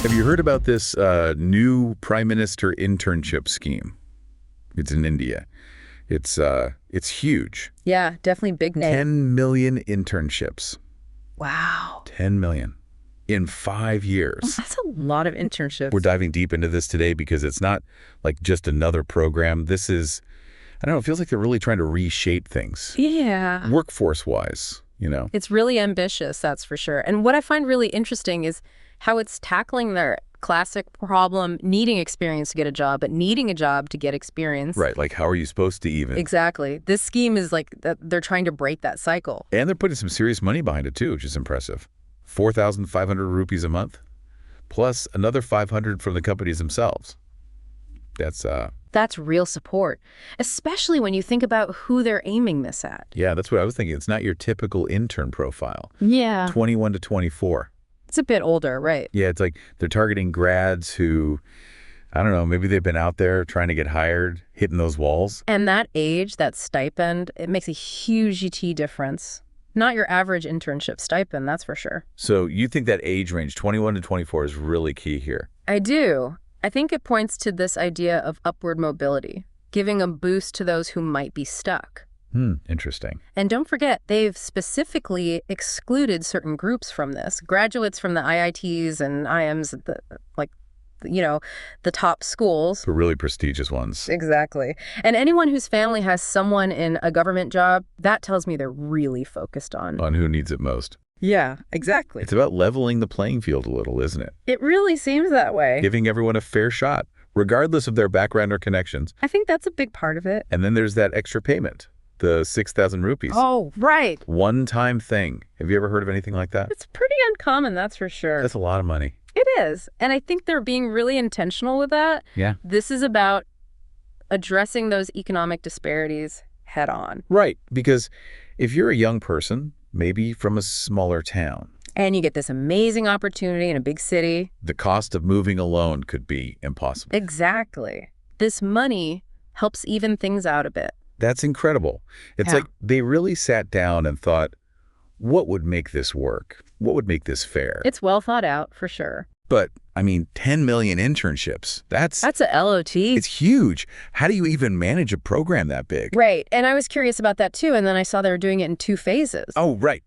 Have you heard about this new Prime Minister Internship Scheme? It's in India. It's huge. Yeah, definitely big name. 10 million internships. Wow. 10 million in 5 years. That's a lot of internships. We're diving deep into this today because it's not like just another program. This is, I don't know, it feels like they're really trying to reshape things. Yeah. Workforce-wise, you know. It's really ambitious, that's for sure. And what I find really interesting is how it's tackling their classic problem, needing experience to get a job, but needing a job to get experience. Right, like how are you supposed to even? Exactly. This scheme is like, they're trying to break that cycle. And they're putting some serious money behind it too, which is impressive. 4,500 rupees a month, plus another 500 from the companies themselves. That's real support, especially when you think about who they're aiming this at. Yeah, that's what I was thinking. It's not your typical intern profile. Yeah. 21 to 24. It's a bit older, right? Yeah, it's like they're targeting grads who, I don't know, maybe they've been out there trying to get hired, hitting those walls. And that age, that stipend, it makes a huge difference. Not your average internship stipend, that's for sure. So you think that age range, 21 to 24, is really key here? I do. I think it points to this idea of upward mobility, giving a boost to those who might be stuck. Interesting. And don't forget, they've specifically excluded certain groups from this. Graduates from the IITs and IMs, the top schools. The really prestigious ones. Exactly. And anyone whose family has someone in a government job, that tells me they're really focused on who needs it most. Yeah, exactly. It's about leveling the playing field a little, isn't it? It really seems that way. Giving everyone a fair shot, regardless of their background or connections. I think that's a big part of it. And then there's that extra payment, the 6,000 rupees. Oh, right. One-time thing. Have you ever heard of anything like that? It's pretty uncommon, that's for sure. That's a lot of money. It is. And I think they're being really intentional with that. Yeah. This is about addressing those economic disparities head on. Right. Because if you're a young person, maybe from a smaller town, and you get this amazing opportunity in a big city, the cost of moving alone could be impossible. Exactly. This money helps even things out a bit. That's incredible. It's like they really sat down and thought, what would make this work? What would make this fair? It's well thought out, for sure. But, I mean, 10 million internships, that's a LOT. It's huge. How do you even manage a program that big? Right. And I was curious about that, too. And then I saw they were doing it in 2 phases. Oh, right.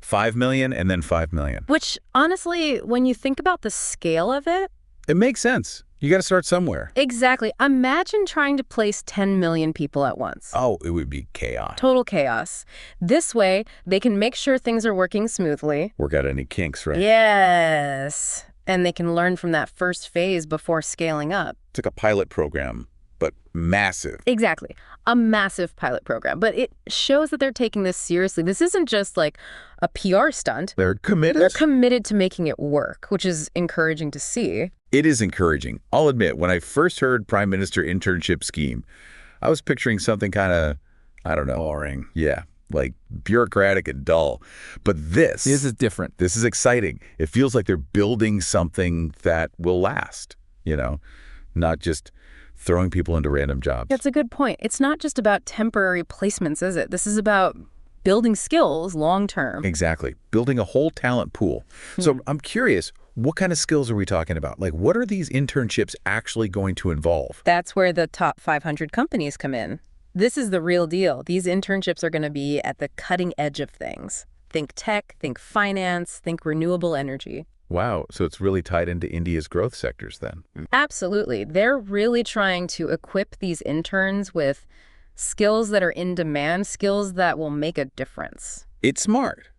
5 million and then 5 million. Which, honestly, when you think about the scale of it, it makes sense. You got to start somewhere. Exactly. Imagine trying to place 10 million people at once. Oh, it would be chaos. Total chaos. This way, they can make sure things are working smoothly. Work out any kinks, right? Yes. And they can learn from that first phase before scaling up. It's like a pilot program, but massive. Exactly. A massive pilot program. But it shows that they're taking this seriously. This isn't just like a PR stunt. They're committed. They're committed to making it work, which is encouraging to see. It is encouraging. I'll admit, when I first heard Prime Minister Internship Scheme, I was picturing something kind of, I don't know, boring. Yeah, like bureaucratic and dull. But this is different. This is exciting. It feels like they're building something that will last, not just throwing people into random jobs. That's a good point. It's not just about temporary placements, is it? This is about building skills long term. Exactly. Building a whole talent pool. So I'm curious, what kind of skills are we talking about? Like, what are these internships actually going to involve? That's where the top 500 companies come in. This is the real deal. These internships are going to be at the cutting edge of things. Think tech, think finance, think renewable energy. Wow. So it's really tied into India's growth sectors then. Absolutely. They're really trying to equip these interns with skills that are in demand, skills that will make a difference. It's smart.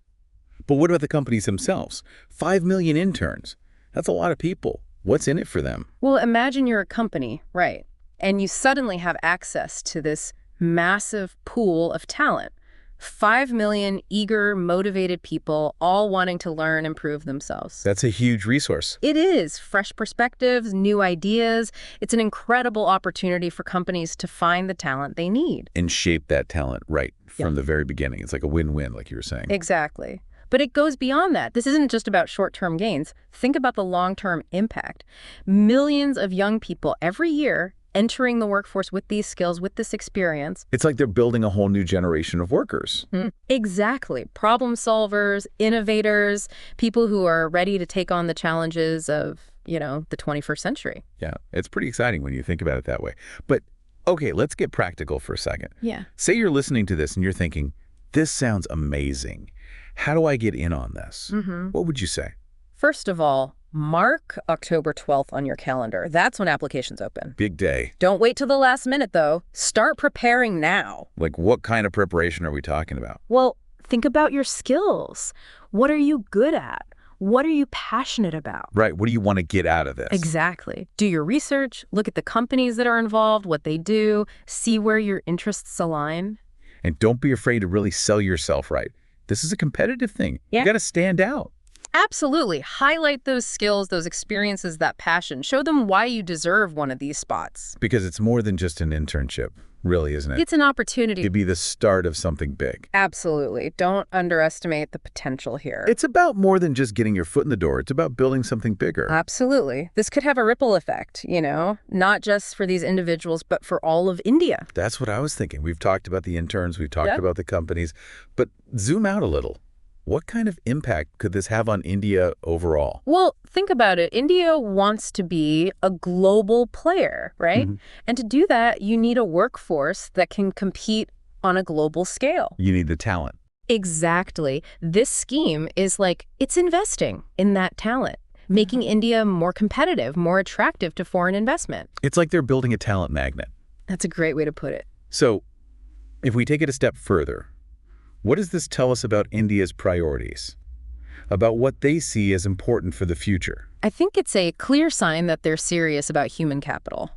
But what about the companies themselves? 5 million interns. That's a lot of people. What's in it for them? Well, imagine you're a company, right? And you suddenly have access to this massive pool of talent. 5 million eager, motivated people all wanting to learn and prove themselves. That's a huge resource. It is. Fresh perspectives, new ideas. It's an incredible opportunity for companies to find the talent they need. And shape that talent right from the very beginning. It's like a win-win, like you were saying. Exactly. But it goes beyond that. This isn't just about short-term gains. Think about the long-term impact. Millions of young people every year entering the workforce with these skills, with this experience. It's like they're building a whole new generation of workers. Exactly. Problem solvers, innovators, people who are ready to take on the challenges of the 21st century. Yeah, it's pretty exciting when you think about it that way. But, okay, let's get practical for a second. Yeah. Say you're listening to this and you're thinking, this sounds amazing. How do I get in on this? What would you say? First of all, mark October 12th on your calendar. That's when applications open. Big day. Don't wait till the last minute, though. Start preparing now. Like, what kind of preparation are we talking about? Well, think about your skills. What are you good at? What are you passionate about? Right. What do you want to get out of this? Exactly. Do your research, look at the companies that are involved, what they do, see where your interests align. And don't be afraid to really sell yourself right. This is a competitive thing. Yeah. You got to stand out. Absolutely. Highlight those skills, those experiences, that passion. Show them why you deserve one of these spots. Because it's more than just an internship, really, isn't it? It's an opportunity to be the start of something big. Absolutely. Don't underestimate the potential here. It's about more than just getting your foot in the door. It's about building something bigger. Absolutely. This could have a ripple effect, not just for these individuals, but for all of India. That's what I was thinking. We've talked about the interns, we've talked about the companies, but zoom out a little. What kind of impact could this have on India overall? Well, think about it. India wants to be a global player, right? And to do that, you need a workforce that can compete on a global scale. You need the talent. Exactly. This scheme is it's investing in that talent, making India more competitive, more attractive to foreign investment. It's like they're building a talent magnet. That's a great way to put it. So, if we take it a step further, what does this tell us about India's priorities? About what they see as important for the future? I think it's a clear sign that they're serious about human capital,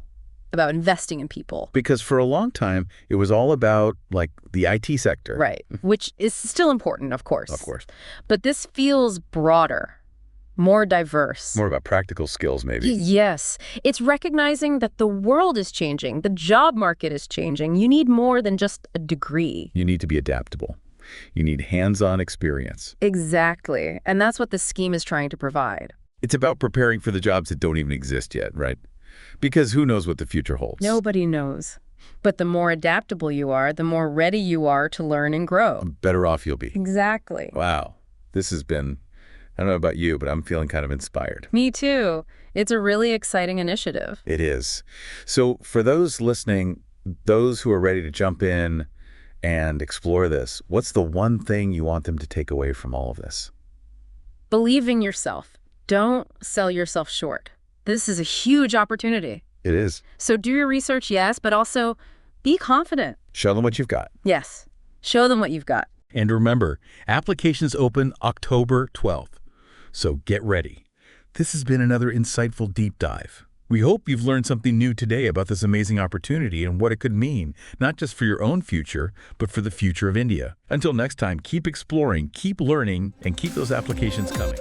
about investing in people. Because for a long time, it was all about, the IT sector. Right, which is still important, of course. Of course. But this feels broader, more diverse. More about practical skills, maybe. Yes. It's recognizing that the world is changing. The job market is changing. You need more than just a degree. You need to be adaptable. You need hands-on experience. Exactly. And that's what the scheme is trying to provide. It's about preparing for the jobs that don't even exist yet, right? Because who knows what the future holds? Nobody knows. But the more adaptable you are, the more ready you are to learn and grow. The better off you'll be. Exactly. Wow. This has been, I don't know about you, but I'm feeling kind of inspired. Me too. It's a really exciting initiative. It is. So for those listening, those who are ready to jump in and explore this, what's the one thing you want them to take away from all of this? Believe in yourself. Don't sell yourself short. This is a huge opportunity. It is. So do your research, yes, but also be confident. Show them what you've got. Yes. Show them what you've got. And remember, applications open October 12th. So get ready. This has been another insightful deep dive. We hope you've learned something new today about this amazing opportunity and what it could mean, not just for your own future, but for the future of India. Until next time, keep exploring, keep learning, and keep those applications coming.